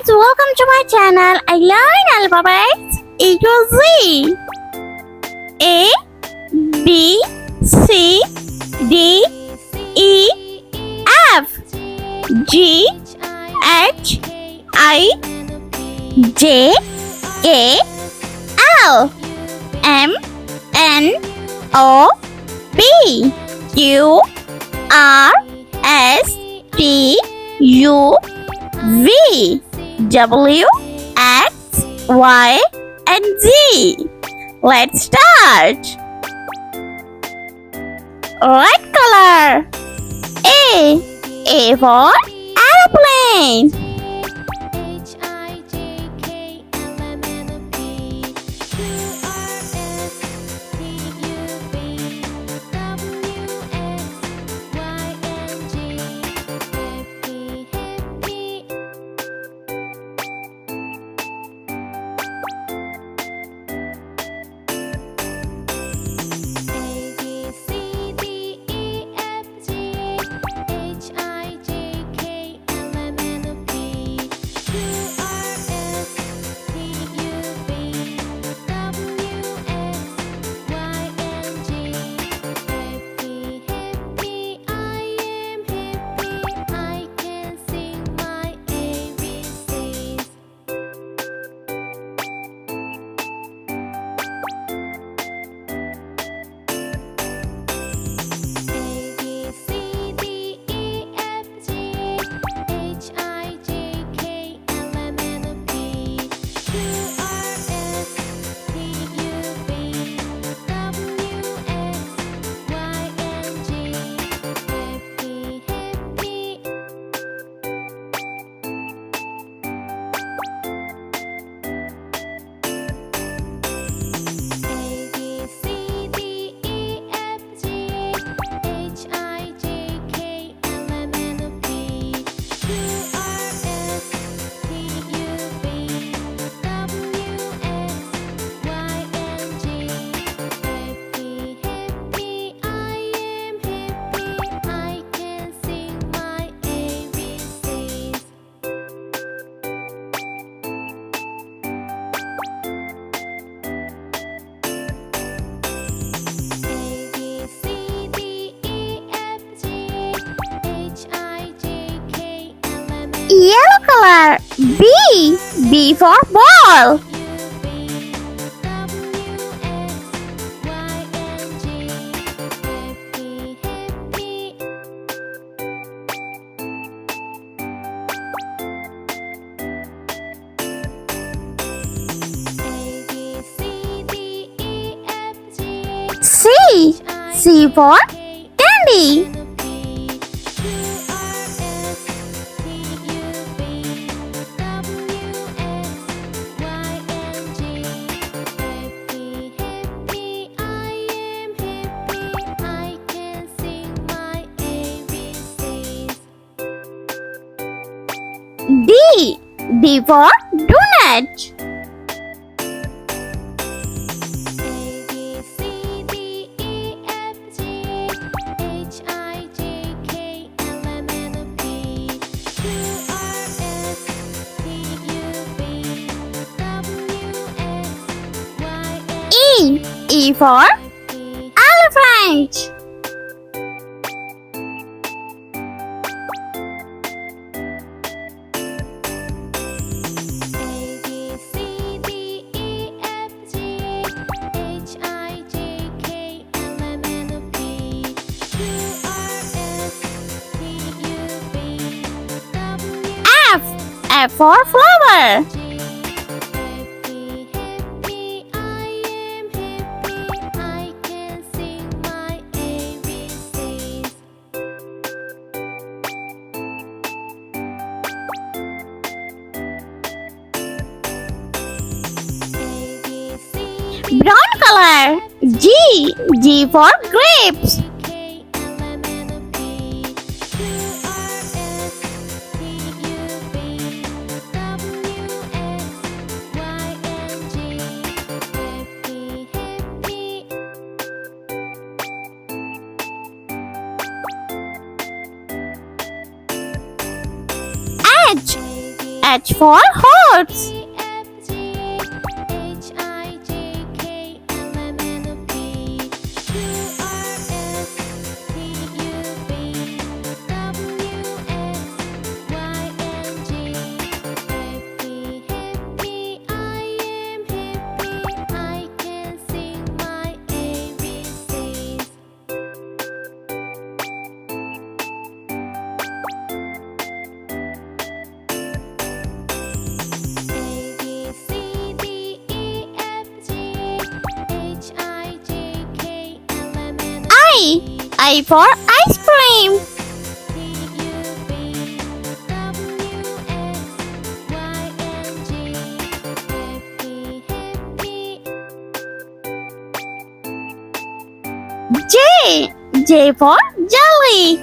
kids, welcome to my channel. I learn alphabets A to Z. A, B, C, D, E, F, G, H, I, J, K, L, M, N, O, P, Q, R, S, T, U, V, W, X, Y, and Z. Let's start. Red color. A for airplane. Yellow color. B for ball. C for candy. D for donut. E for elephant. F for flower. Brown color. G for grapes. H for horse. I for ice cream. J for jelly.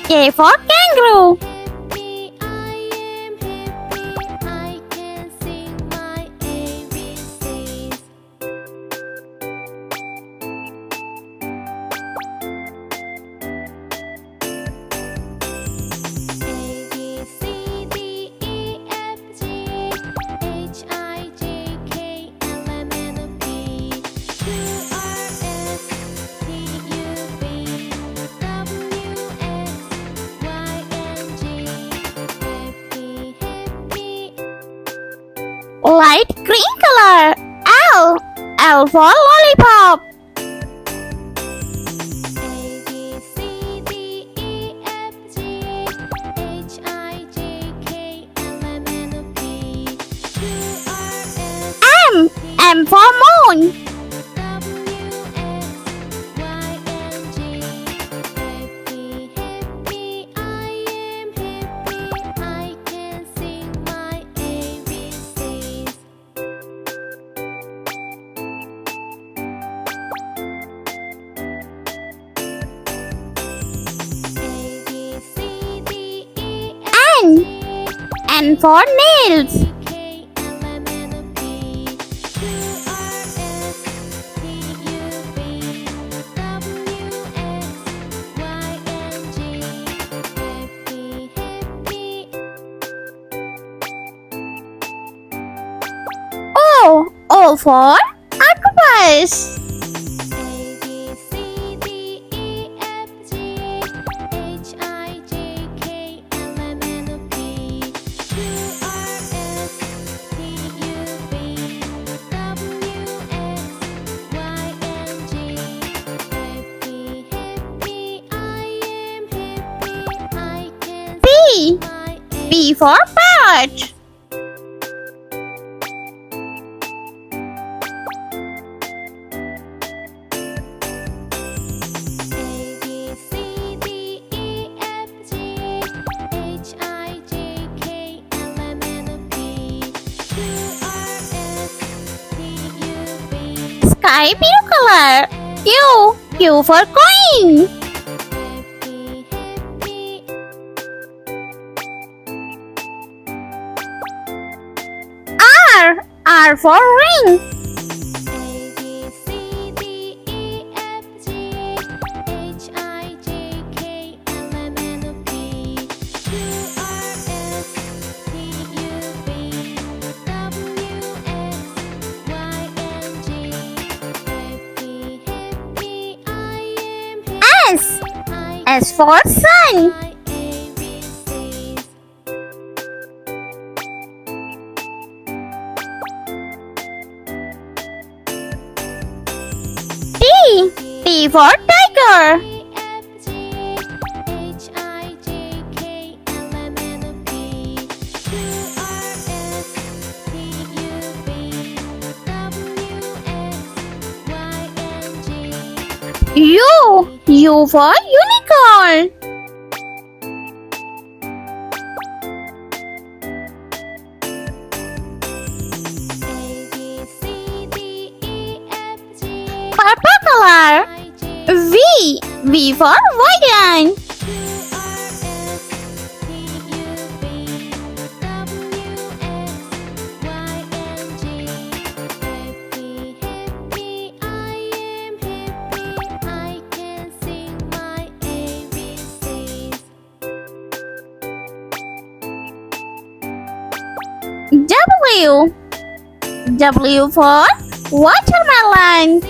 K for kangaroo. Light green color. L for lollipop. M for moon. N for nails. O for octopus. P for parrot. Sky blue color. Q for coin. R for ring. S for sun. T for tiger. U for unicorn. Purple color. V for violin. W. W for watermelon.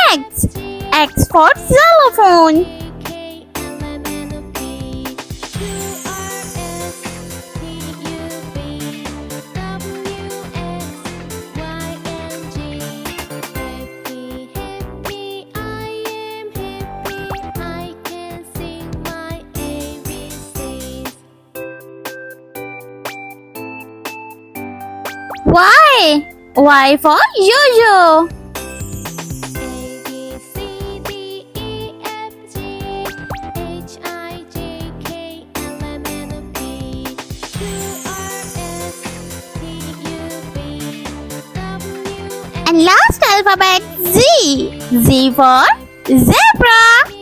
X. X for xylophone. Y. Y for yo-yo. And last alphabet Z. Z for zebra.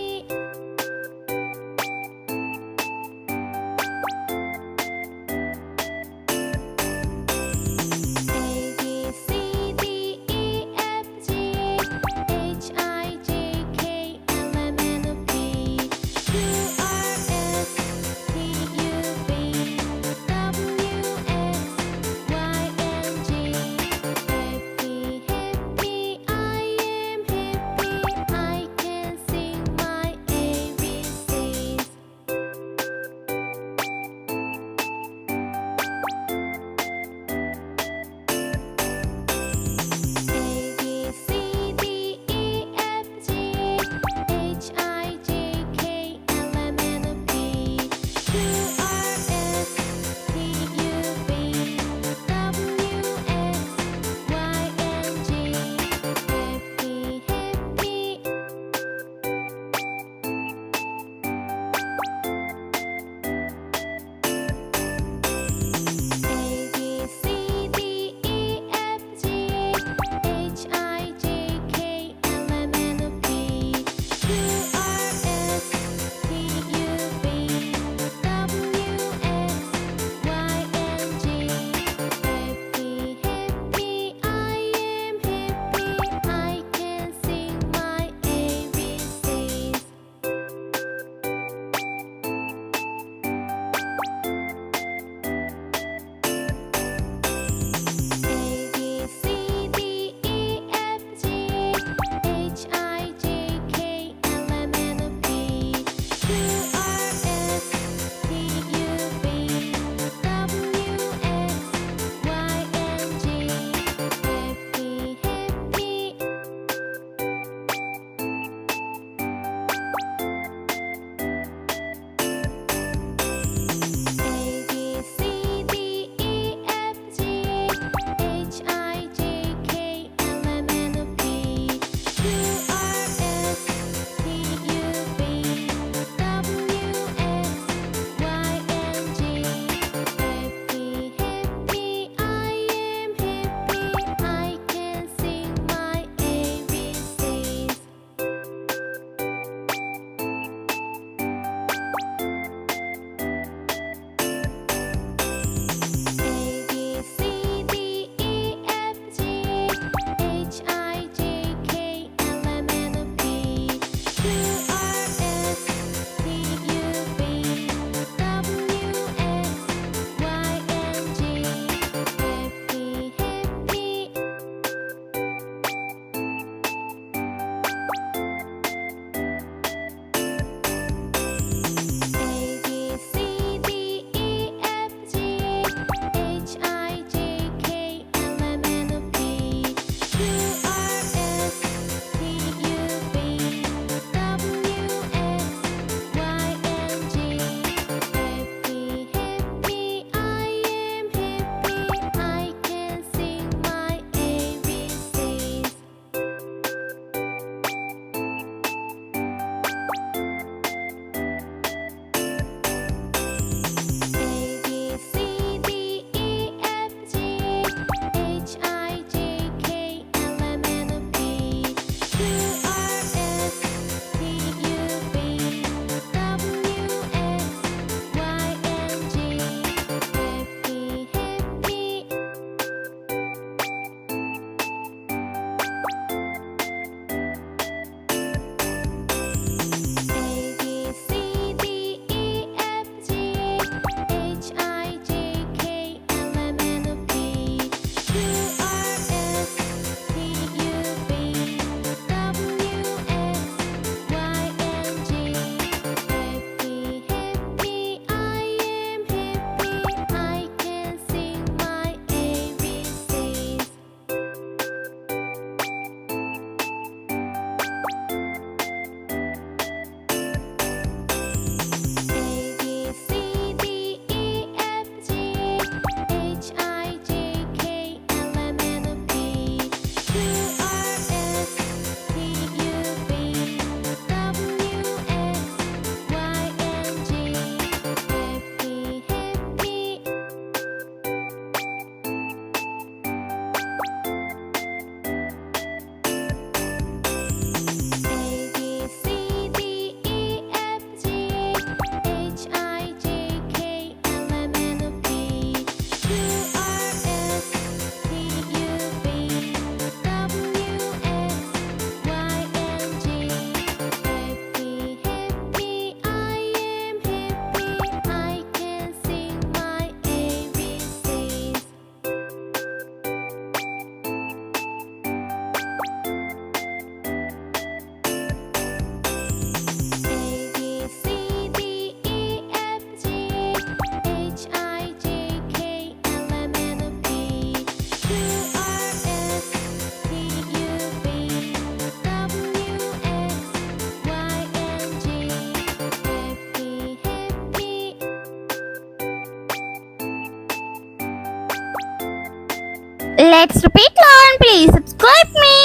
Let's repeat learn. Please subscribe me.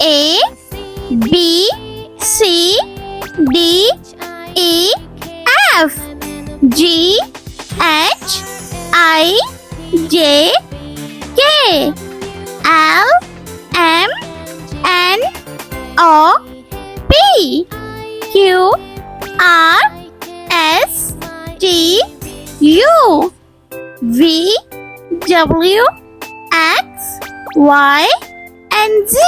A B C D E F G H I J K L M N O P Q R S T U V W X Y and Z.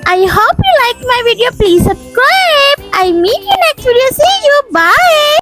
I hope you liked my video. Please subscribe. I meet you next video. See you. Bye.